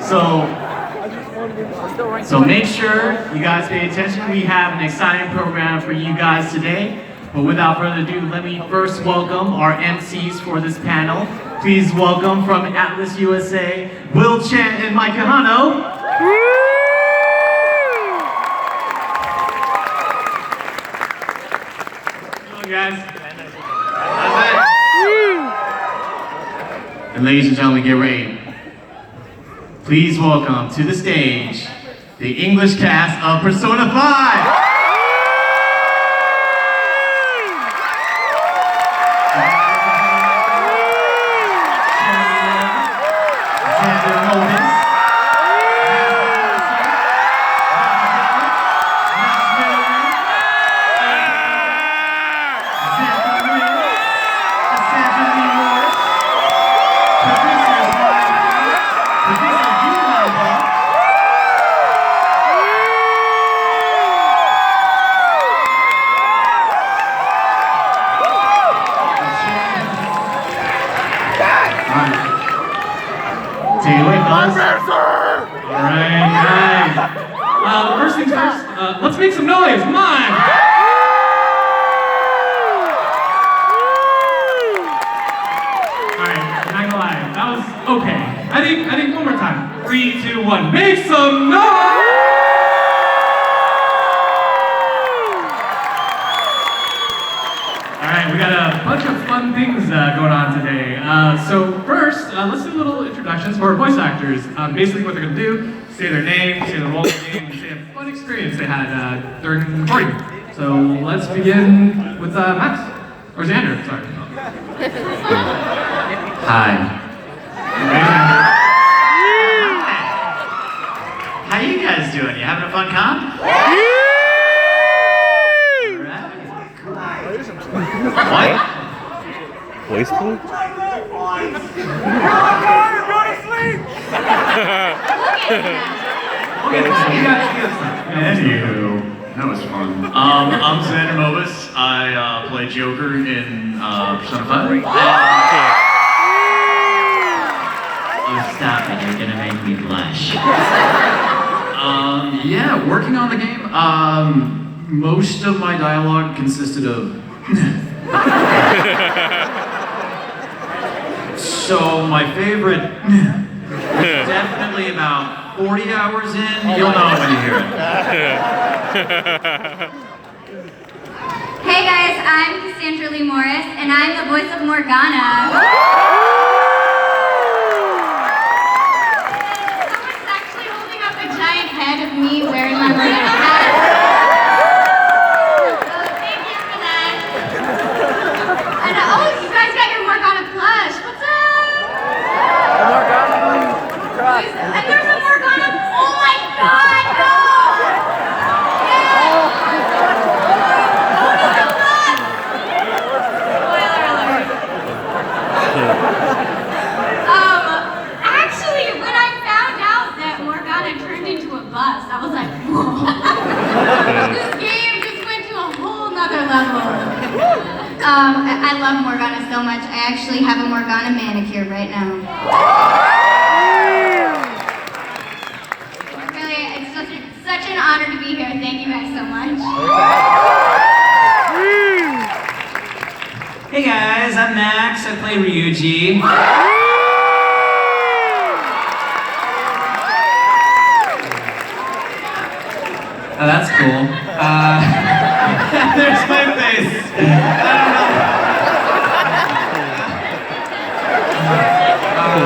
So make sure you guys pay attention. We have an exciting program for you guys today. But without further ado, let me first welcome our MCs for this panel. Please welcome from Atlas USA, Will Chan and Mike Kahano. Hello guys. And ladies and gentlemen, get ready. Please welcome to the stage the English cast of Persona 5. First things first, let's make some noise, come on! Alright, I'm not gonna lie, that was okay. I think one more time. 3, 2, 1, make some noise! Alright, we got a bunch of fun things going on today. So first, let's do little introductions for our voice actors. Basically what they're gonna do, say their name, say their role in the game, and say a fun experience they had during the recording. So let's begin with Max, or Xander, sorry. Hi. How you guys doing? You having a fun con? Alright. What? Voice play? Go to sleep! Anywho, that was fun. I'm Xander Mobus. I play Joker in Persona 5. Oh, stop it. You're gonna make me blush. Yeah, working on the game. Most of my dialogue consisted of... So my favorite... definitely about 40 hours in, you'll know when you hear it. Hey guys, I'm Cassandra Lee Morris, and I'm the voice of Morgana. Someone's actually holding up a giant head of me wearing my Morgana hat. So thank you for that. And oh, you guys got your Morgana plush. What's up? And there's a Morgana. Oh my God, no! Actually, when I found out that Morgana turned into a bus, I was like, whoa. This game just went to a whole nother level. I love Morgana so much, I actually have a Morgana manicure right now. Really, it's such an honor to be here. Thank you guys so much. Hey guys, I'm Max. I play Ryuji. Oh, that's cool. There's my face. I don't know.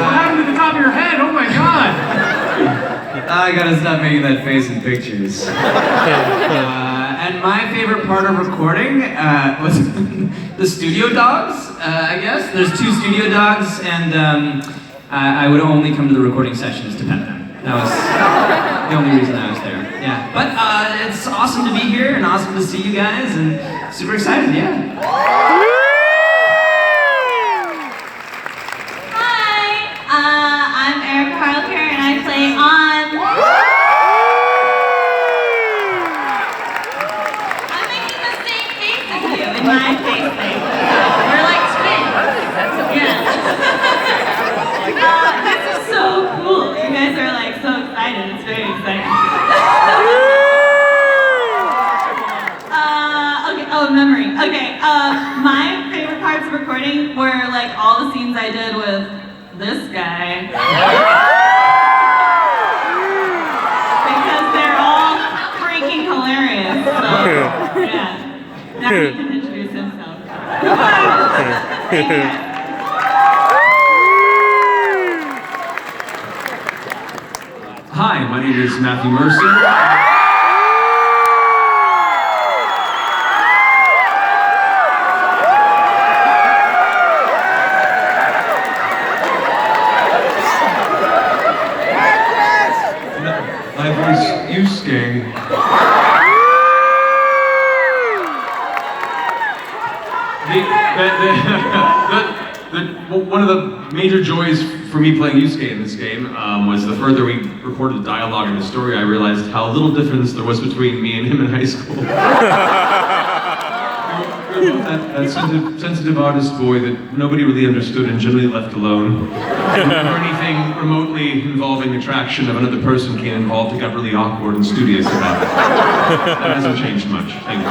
What happened to the top of your head? Oh my god! I gotta stop making that face in pictures. And my favorite part of recording was the studio dogs, I guess. There's 2 studio dogs, and I would only come to the recording sessions to pet them. That was the only reason I was there. Yeah, but it's awesome to be here and awesome to see you guys, and super excited, yeah. I'm Erica Harlecker, and I play on. I'm making the same face as you in my face thing. We're like twins. Yeah. This is so cool. You guys are like it's very exciting. Okay, oh, memory. Okay, my favorite parts of recording were like all the scenes I did with this guy. Because they're all freaking hilarious. So, yeah. Now he can introduce himself. Thank you. Hi, my name is Matthew Mercer. I voice Yusuke. One of the major joys for me playing Yusuke in this game was the further we recorded the dialogue and the story, I realized how little difference there was between me and him in high school. We were both that sensitive artist boy that nobody really understood and generally left alone. Whenever anything remotely involving the attraction of another person came involved, it got really awkward and studious about it. That hasn't changed much. Thank you.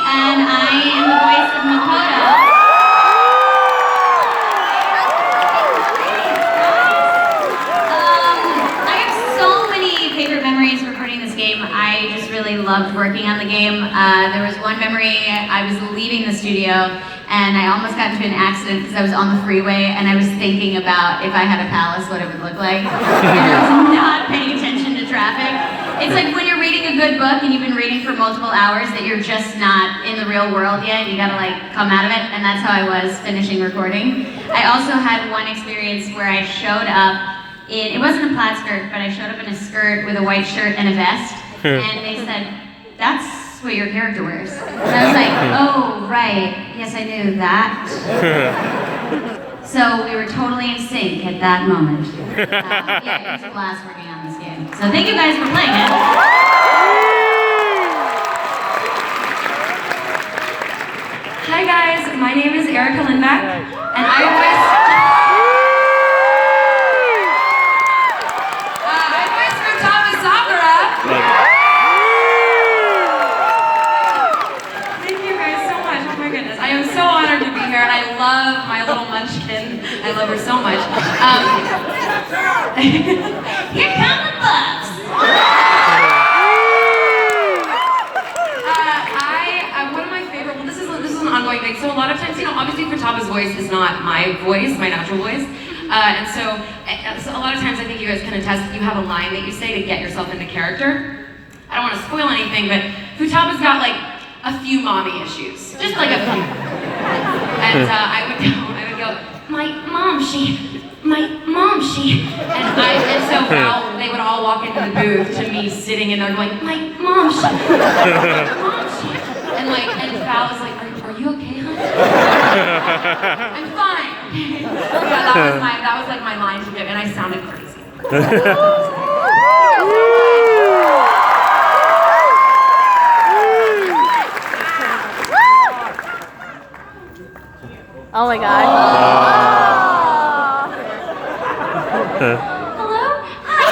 And I am the voice of Makoto. I have so many favorite memories recording this game. I just really loved working on the game. There was one memory, I was leaving the studio and I almost got into an accident because I was on the freeway and I was thinking about if I had a palace, what it would look like. And I was not paying attention to traffic. It's like when you're reading a good book and you've been reading for multiple hours that you're just not in the real world yet. You gotta like come out of it, and that's how I was finishing recording. I also had one experience where I showed up in, it wasn't a plaid skirt, but I showed up in a skirt with a white shirt and a vest, and they said, that's what your character wears. And I was like, oh, right, yes I knew that. So we were totally in sync at that moment. Yeah, it was a blast working on this game. So thank you guys for playing it. Hi guys, my name is Erica Lindback, and I voiced Futaba Sakura. Thank you guys so much. Oh my goodness, I am so honored to be here, and I love my little munchkin. I love her so much. Here come the bugs! One of my favorite, well this is an ongoing thing, so a lot of times, obviously Futaba's voice is not my voice, my natural voice, and so a lot of times I think you guys can attest that you have a line that you say to get yourself into character. I don't want to spoil anything, but Futaba's got like a few mommy issues, just like a few. And I would go, my mom, she, and so they would all walk into the booth to me sitting in there going, my mom, she, and Val was like, are you okay, honey? I'm fine. Yeah, that was like my line to give, and I sounded crazy. Oh my god. Hello? Hi!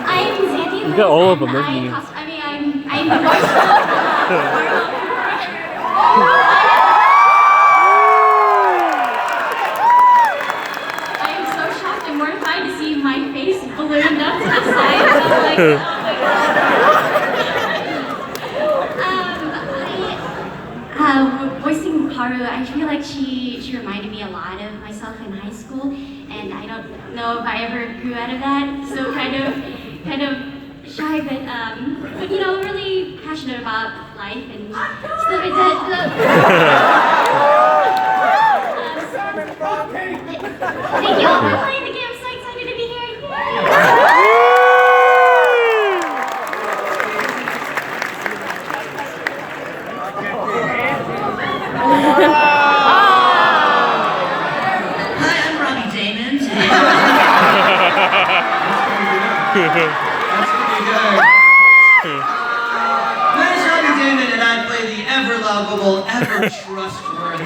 I'm Zandy. You got all of them, doesn't you? I'm the voice I am so shocked and mortified to see my face ballooned up to the side. I'm like, oh my god. Voicing Haru, I feel like she reminded me a lot of myself in high school, and I don't know if I ever grew out of that. So kind of shy, but really passionate about life and stuff like that. Thank you all for playing the game. I'm so excited to be here. Hi, I'm Robbie Damon. That's pretty good. My name is Robbie Damon, and I play the ever lovable, ever trustworthy.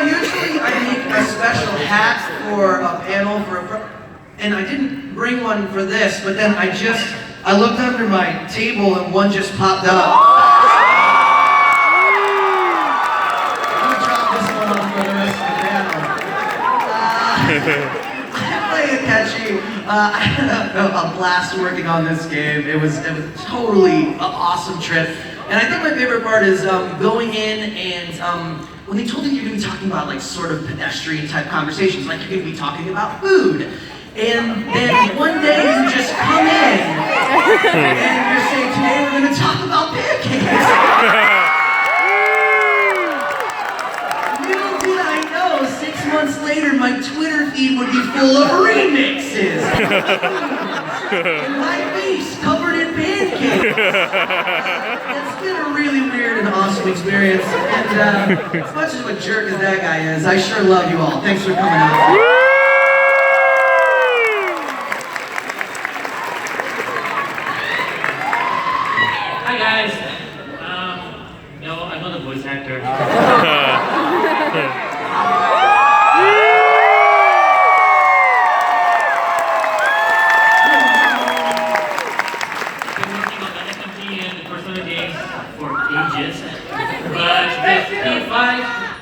Usually I make a special hat for a panel and I didn't bring one for this, but then I looked under my table and one just popped up. I'm gonna drop this one off for the rest of the panel. I'm playing catchy. I had a blast working on this game. It was totally an awesome trip. And I think my favorite part is going in and when they told you you're going to be talking about like sort of pedestrian type conversations, like you're going to be talking about food. And then one day you just come in and you're saying, today we're going to talk about pancakes. Little did I know, 6 months later my Twitter feed would be full of remixes. And my face covered in pancakes. It's been a really weird and awesome experience. And as much of a jerk as that guy is, I sure love you all. Thanks for coming out. Hi guys. No, I'm not a voice actor.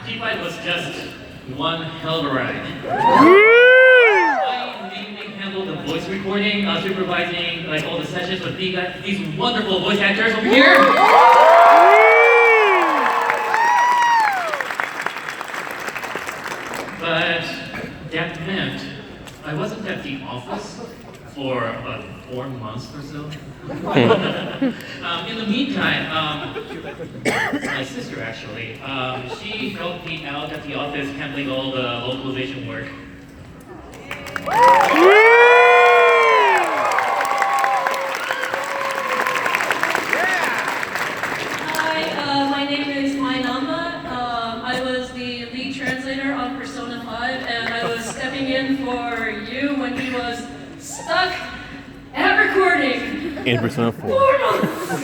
P5 was just one hell of a ride. I mainly handled the voice recording, supervising like all the sessions with these wonderful voice actors over here. But that meant I wasn't at the office for about 4 months or so. In the meantime, my sister actually, she helped me out at the office handling all the localization work. Hi, my name is Mainamba. I was the lead translator on Persona 5, and I was stepping in for you when he was stuck at recording. In Persona 4. 4 months!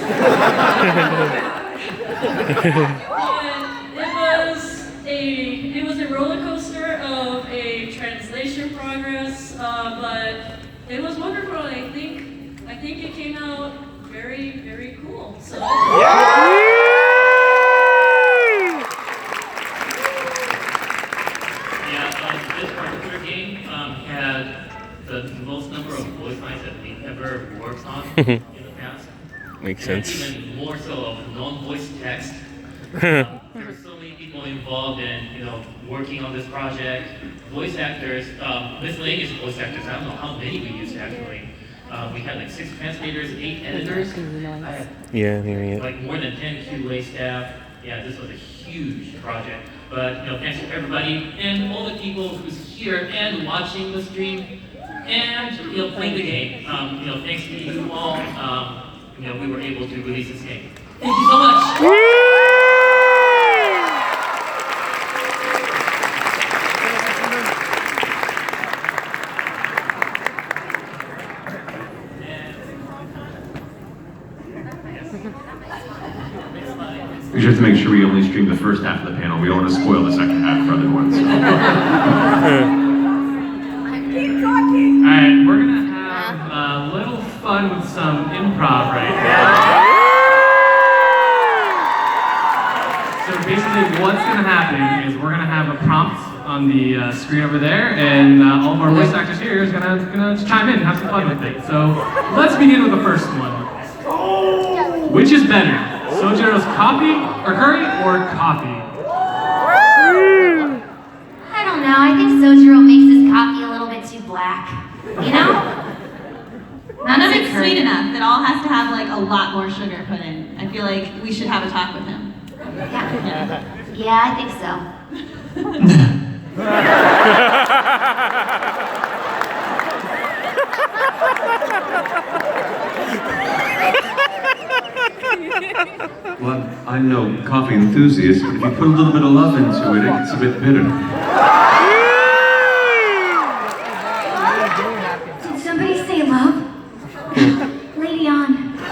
It was a roller coaster of a translation progress, but it was wonderful. I think it came out very, very cool. So. This particular game had the most number of voice lines that we've ever worked on in the past. Makes sense. Even more so of non-voice text. There were so many people involved in, working on this project. Voice actors, miscellaneous voice actors. I don't know how many we used actually. We had like 6 translators, 8 editors. I had like more than 10 QA staff. Yeah, this was a huge project. But thanks to everybody and all the people who's here and watching the stream and playing the game. Thanks to you all, we were able to release this game. Thank you so much. We should have to make sure we only stream the first half of the panel. We don't want to spoil the second half for other ones. Alright, we're gonna have a little fun with some improv right now. So basically what's gonna happen is we're gonna have a prompt on the screen over there, and all of our voice actors here is gonna chime in and have some fun with it. So let's begin with the first one. Which is better? Sojiro's coffee or curry or coffee? I don't know. I think Sojiro makes his coffee a little bit too black. None of it's sweet enough. It all has to have like a lot more sugar put in. I feel like we should have a talk with him. Yeah, I think so. Well, I'm no coffee enthusiast, but if you put a little bit of love into it, it gets a bit bitter. Did somebody say love? Lady on. I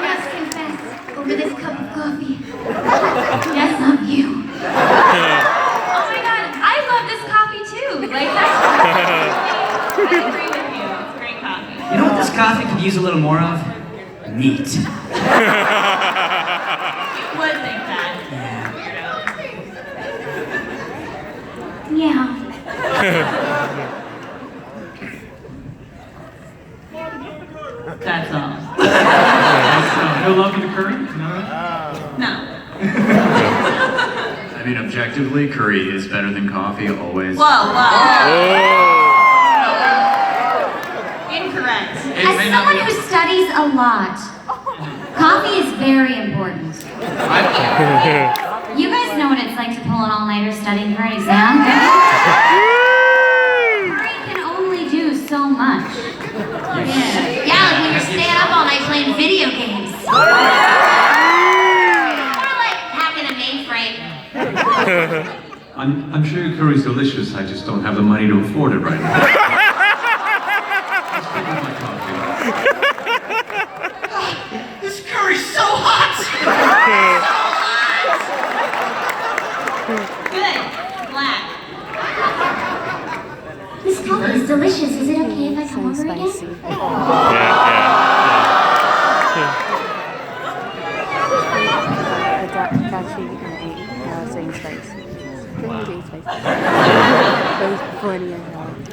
must confess, over this cup of coffee, yes, love you. Oh my god, I love this coffee too. Like, that's I agree with you. It's great coffee. You know what this coffee could use a little more of? Meat. Would think that. yeah. That's all. No love for the curry? No. I mean, objectively, curry is better than coffee, always. Whoa. Incorrect. As someone who studies a lot, coffee is very important. You guys know what it's like to pull an all-nighter studying for an exam, don't you? Curry can only do so much. Yeah, like when you're staying up all night playing video games. Or like hacking a mainframe. I'm sure your curry's delicious, I just don't have the money to afford it right now. Let's pick up my coffee. This curry's so hot! Good. Black. This coffee is delicious. Is it okay if I come over again?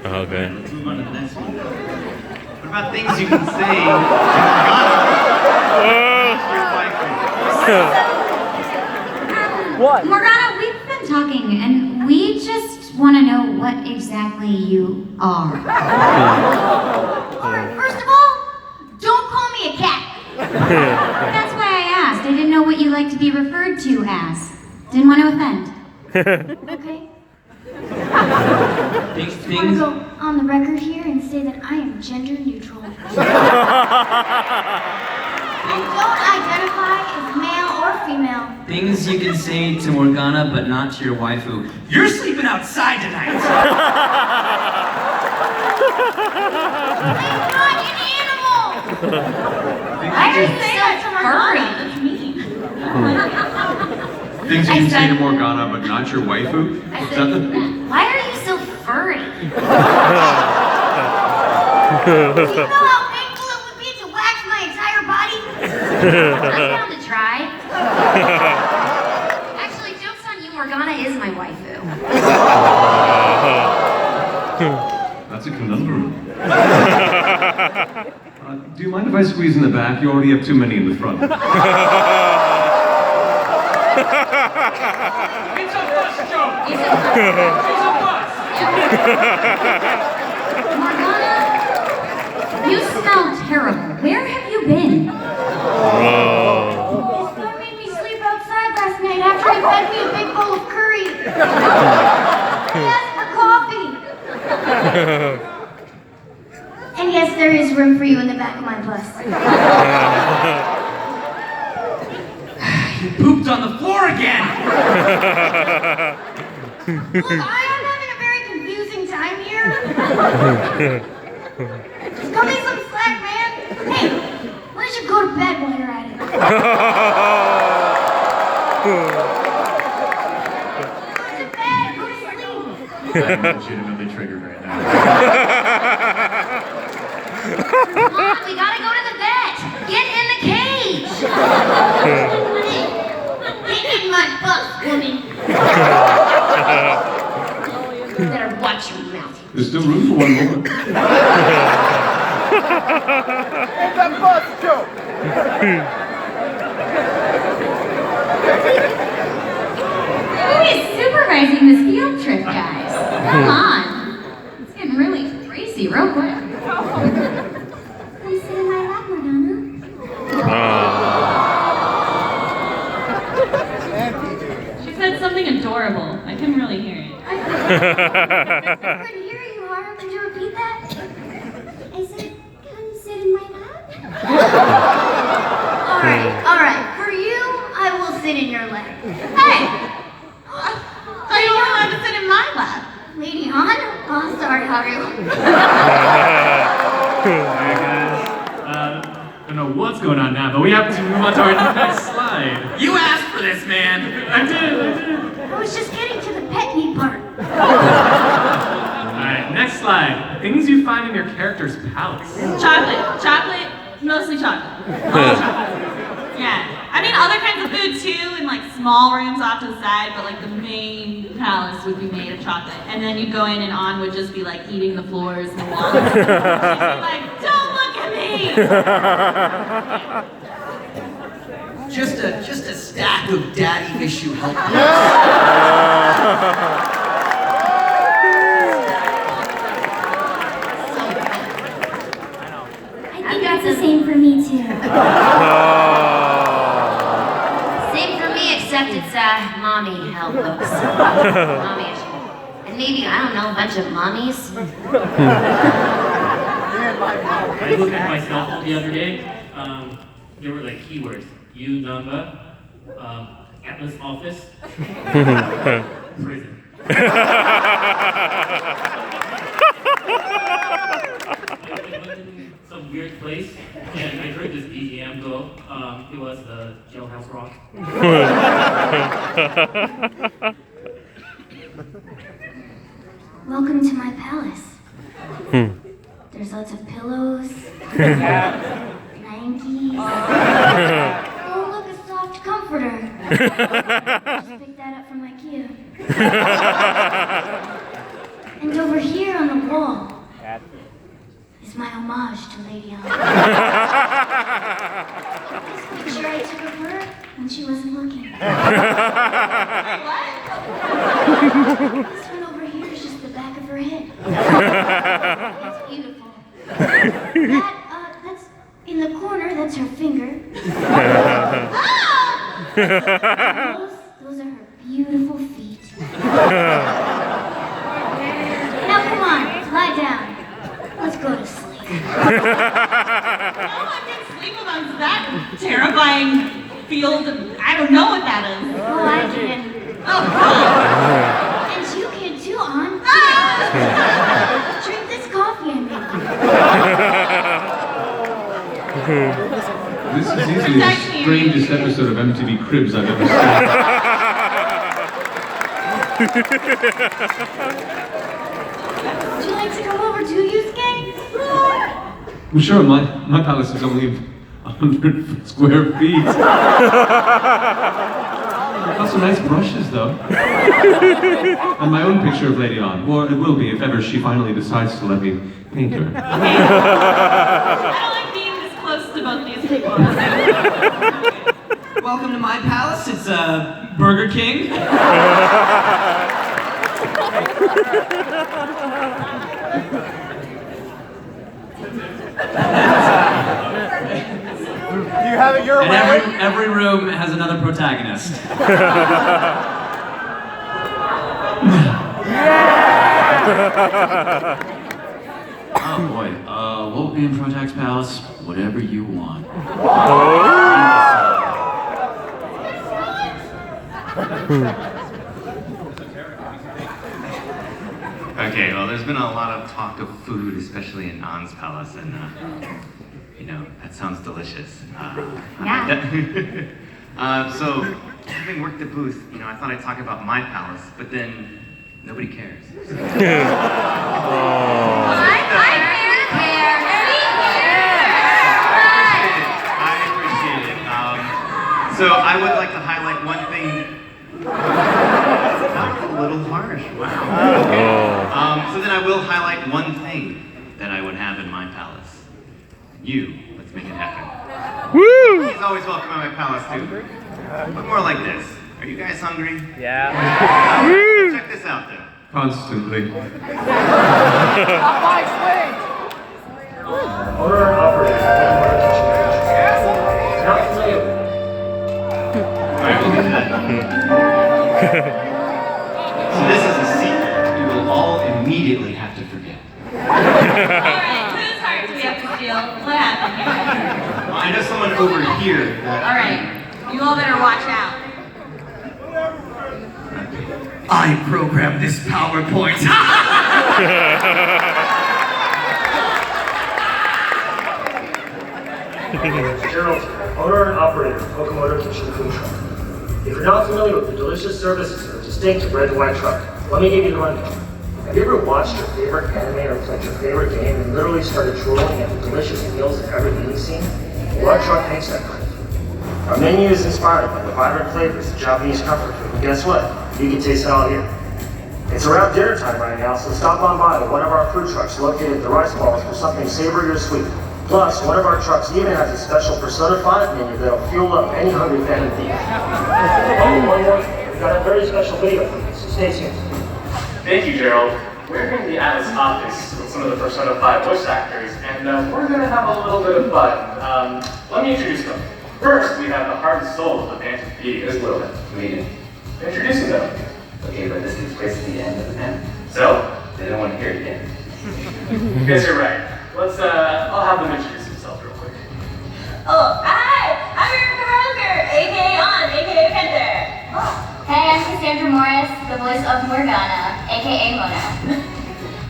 Okay. Move on to the next one. What about things you can say What? Morgana, we've been talking, and we just want to know what exactly you are. First of all, don't call me a cat. That's why I asked. I didn't know what you like to be referred to as. Didn't want to offend. Okay. I just want to go on the record here and say that I am gender neutral. I don't identify as male or female. Things you can say to Morgana, but not to your waifu. You're sleeping outside tonight! I'm not an animal! Why are you saying that to Morgana? That's mean. Things you can say to Morgana, but not your waifu? Why are you so furry? Do you know how painful it would be to wax my entire body? I'm down to try. Actually, joke's on you, Morgana is my waifu. That's a conundrum. Do you mind if I squeeze in the back? You already have too many in the front. It's a bus joke! It's a bus! Morgana, you smell terrible. Where have you been? This guy made me sleep outside last night after he fed me a big bowl of curry. He asked for coffee. And yes, there is room for you in the back of my bus. You pooped on the floor again! Look, I am having a very confusing time here. Just cut me some slack, man. Hey, why don't you go to bed while you're at it? Go to bed, go to sleep. I'm legitimately triggered right now. Come on, we gotta go to the vet. Get in the cage. Get in my bus, woman. You better watch your mouth. There's still room for one more. It's a bus joke! Who is supervising this field trip, guys? Come on. It's getting really crazy real quick. Please sit in my lap, Morgana. She said something adorable. I couldn't really hear it. I couldn't hear you, Hara. Could you repeat that? in my lap? Alright. For you, I will sit in your lap. Hey! So you don't want to sit in my lap? Lady Han? Oh, sorry, Haru. Alright guys, I don't know what's going on now, but we have to move on to our next slide. You asked for this, man. I did. I was just getting to the pet me part. Alright, next slide. Things you find in your character's palace. Chocolate, mostly chocolate. All chocolate. Yeah. I mean, other kinds of food too, in like small rooms off to the side, but like the main palace would be made of chocolate. And then you'd go in and On would just be like eating the floors and the walls. And she'd be like, don't look at me! Just a stack of daddy issue help. I think that's the same for me too. Same for me, except it's mommy help books. Mommy issue. And maybe, I don't know, a bunch of mommies. I looked at my cell phone the other day. There were like keywords. You number, Atlas office, prison. I went to some weird place and I heard this BGM go. It was the Jailhouse Rock. Welcome to my palace. There's lots of pillows, blankies. Oh, look, a soft comforter. Just picked that up from IKEA. And over here on the wall is my homage to Lady Anne. This picture I took of her when she wasn't looking. This one over here is just the back of her head. It's beautiful. That's in the corner, that's her finger. Those are her beautiful feet. Now come on, lie down. Let's go to sleep. No, I can't sleep amongst that terrifying field of, I don't know what that is. Oh, I can. Oh, God. And you can too, On. Drink this coffee and make This is easily the strangest episode of MTV Cribs I've ever seen. Would you like to come over to Yusuke? Well, sure, my palace is only 100 square feet. Got some nice brushes, though. And my own picture of Lady Anne. Or it will be if ever she finally decides to let me paint her. I don't like being this close to both these people. Welcome to my palace. It's Burger King. You have it your And way. every room has another protagonist. Oh boy, what will be in Protag's palace? Whatever you want. Okay, well, there's been a lot of talk of food, especially in An's palace, and you know, that sounds delicious. So, having worked the booth, you know, I thought I'd talk about my palace, but then nobody cares. So I would like to highlight one thing. That was a little harsh. Wow. Okay. So then I will highlight one thing that I would have in my palace. You. Let's make it happen. Woo! He's always welcome at my palace too. But more like this. Are you guys hungry? Yeah. Check this out then. Constantly. Order operator. Alright, we'll get to that. So this is a secret you will all immediately have to forget. Alright, whose heart do we have to steal? What happened? right over here. All right, you all better watch out. I programmed this PowerPoint. Gerald, owner and operator of Okamoto Kitchen Food Truck. If you're not familiar with the delicious services of a distinct red and white truck, let me give you the rundown. Have you ever watched your favorite anime or played your favorite game and literally started drooling at the delicious meals in every eating scene? Well, our truck makes that for you. Our menu is inspired by the vibrant flavors of Japanese comfort food, and guess what? You can taste it all here. It's around dinner time right now, so stop on by to one of our food trucks located at the Rice Balls for something savory or sweet. Plus, one of our trucks even has a special Persona 5 menu that'll fuel up any hungry fan of beef. Oh, one more thing. We've got a very special video for you, so stay tuned. Thank you, Gerald. We're here in the Atlas office with some of the Persona 5 voice actors, and we're going to have a little bit of fun. Let me introduce them. First, we have the heart and soul of the Phantom Theater. Just a little bit. Meeting. Introducing them. Okay, but this takes place at the end of the panel. So? They don't want to hear it again. You guys are right. Let's, I'll have them introduce themselves real quick. Oh, hi! I'm Erica Harlicker, aka On, aka Panther. Hey, I'm Cassandra Morris, the voice of Morgana, aka Mona.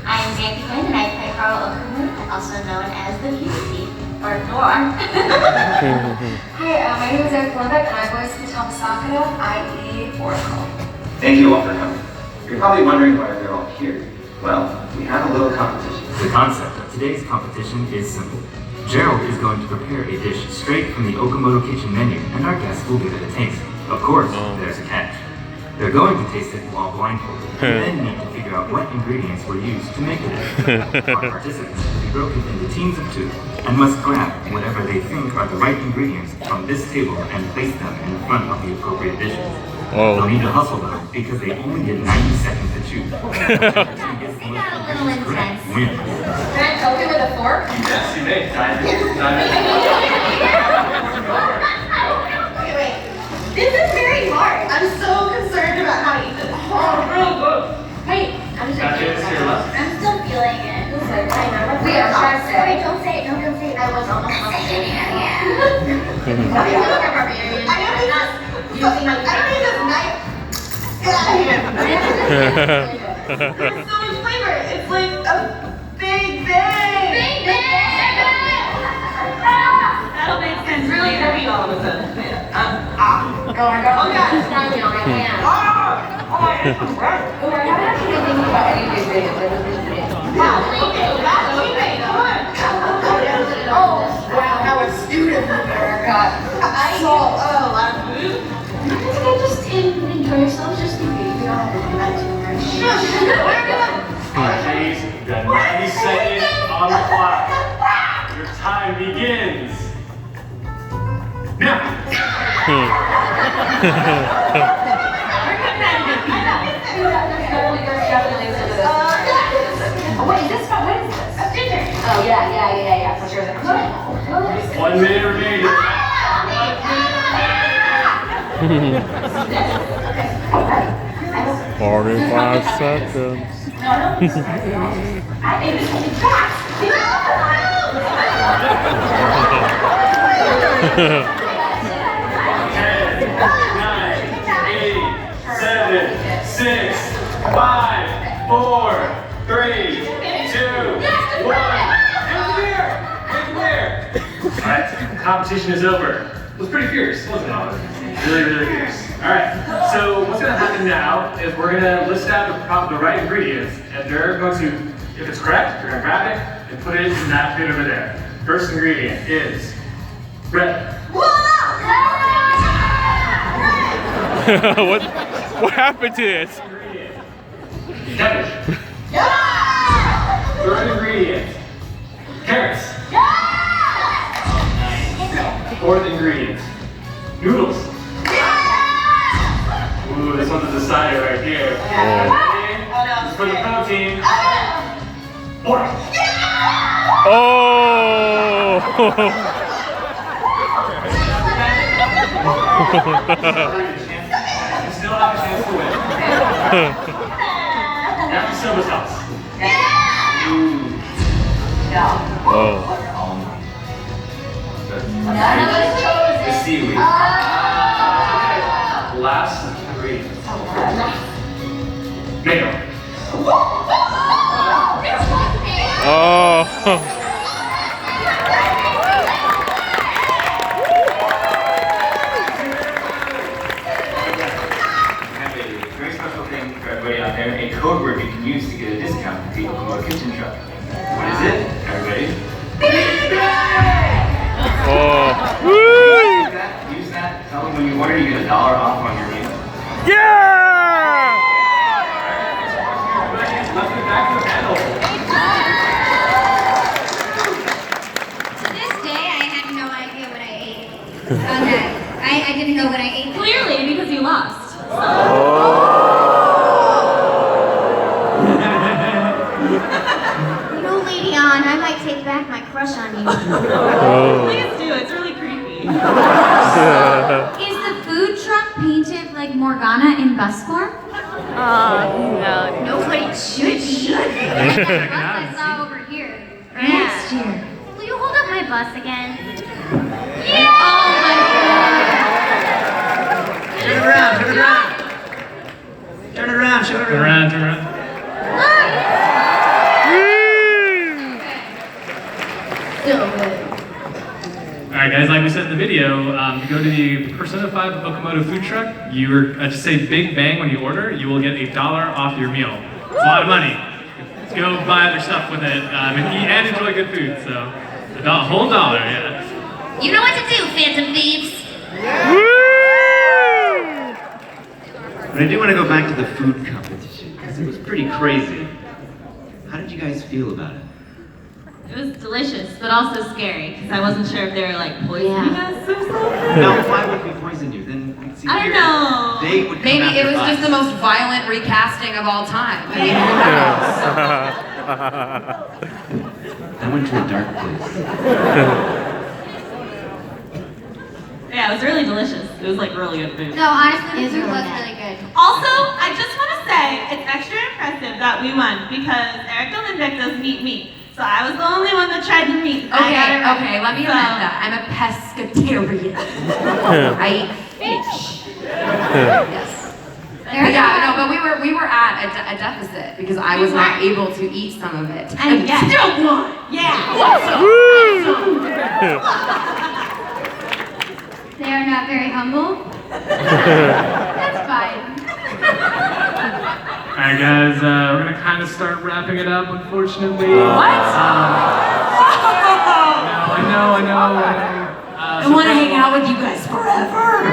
I'm Xanthi Quinn, and I play Carl Okamoto, also known as the Beauty, or Noir. Hi, my name is Erica Lebeck, and I voice Katama Sakura, i.e. Oracle. Thank you all for coming. You're probably wondering why we're all here. Well, we have a little competition. The concept of today's competition is simple. Gerald is going to prepare a dish straight from the Okamoto Kitchen menu, and our guests will give it a taste. Of course, there's a catch. They're going to taste it while blindfolded, and then need to figure out what ingredients were used to make the dish. Our participants will be broken into teams of 2, and must grab whatever they think are the right ingredients from this table and place them in front of the appropriate dishes. They'll need to hustle though, because they only get 90 seconds to choose. Whoever gets the most ingredients correct wins. Can I choke it with a fork? Yes, you may. Time it. Wait. This is very hard. I'm so concerned about how to eat this. Wait, I'm just Gotcha, it's your left. I'm still feeling it. Wait, I'm trying to say. Wait, don't say it. No, don't say it. I was almost on it. I don't know using my I don't need this knife. Get out of here. There's so much flavor. It's like a big bang. Big bang. That'll make sense. Really heavy all of a sudden. Oh my god. Oh god, it's not me on my hand. Oh my god. Oh, I haven't actually been thinking about any big videos. I just been eating. Wow, leave it. Come on. Oh, wow, how astute of you, Erica. I saw a lot of food. I just enjoy yourselves, just be great. We don't have to do that too much. Alright, ladies, you've got 90 seconds on the clock. Your time begins now. Wait, is this fun? What is this? A ginger. Oh, yeah, for sure. 1 minute remaining. 45 seconds. I think this will be fast. 10, 9, 8, 7, 6, 5, 4, 3, 2, 1. Alright, competition is over. It was pretty fierce, wasn't it? Really, really fierce. Alright, so what's gonna happen now is we're gonna list out the right ingredients, and they're going to, if it's correct, they're gonna grab it and put it in that bin over there. First ingredient is red. What happened to this? Cabbage. Third ingredient, carrots. Fourth ingredient, noodles. Ooh, this one's a decider right here. This is for the protein. Pork. Oh! You still have a chance to win. Yakisoba sauce. Ooh. Oh. None of us chose The it. seaweed. Last three. Mayo. Oh. Very special thing for everybody out there, a code word you can use to get a discount at the Oklahoma kitchen truck. What is it, everybody? Oh. Use that, tell them when you order you get $1 off on your meal. Yeah! To this day, I had no idea what I ate. Okay. I didn't know what I ate. Clearly, because you lost. You know, Lady On, I might take back my crush on you. Please do, it's really creepy. Is the food truck painted like Morgana in bus form? No. No, but it should be. Like that bus I saw over here. Next year. Will you hold up my bus again? Yeah! Oh my god! Turn it around, turn it around. Turn it around, show it Turn around, turn around. Alright guys, like we said in the video, you go to the Persona 5 Okamoto food truck, you just say Big Bang when you order, you will get $1 off your meal. It's a lot of money. Let's go buy other stuff with it and eat and enjoy good food, so a whole $1, yeah. You know what to do, Phantom Thieves! But I do want to go back to the food competition, because it was pretty crazy. How did you guys feel about it? It was delicious, but also scary, because I wasn't sure if they were like poisoning us or something. No, why would we poison you? Then see, I don't know. They would come Maybe after it was us. just the most violent recasting of all time. I mean, who knows? I went to a dark place. Yeah, it was really delicious. It was like really good food. No, honestly, the food was really good. Also, I just want to say it's extra impressive that we won because Erica Lindeck doesn't eat meat. So I was the only one that tried to meet. Okay, let me amend that. I'm a pescatarian. I eat fish. Yes. Yeah, no, but we were at a deficit because I was not able to eat some of it. And yeah. still won. Yeah. They are not very humble. That's fine. Alright guys, we're gonna kind of start wrapping it up, unfortunately. What? I know. I want to hang out with you guys forever.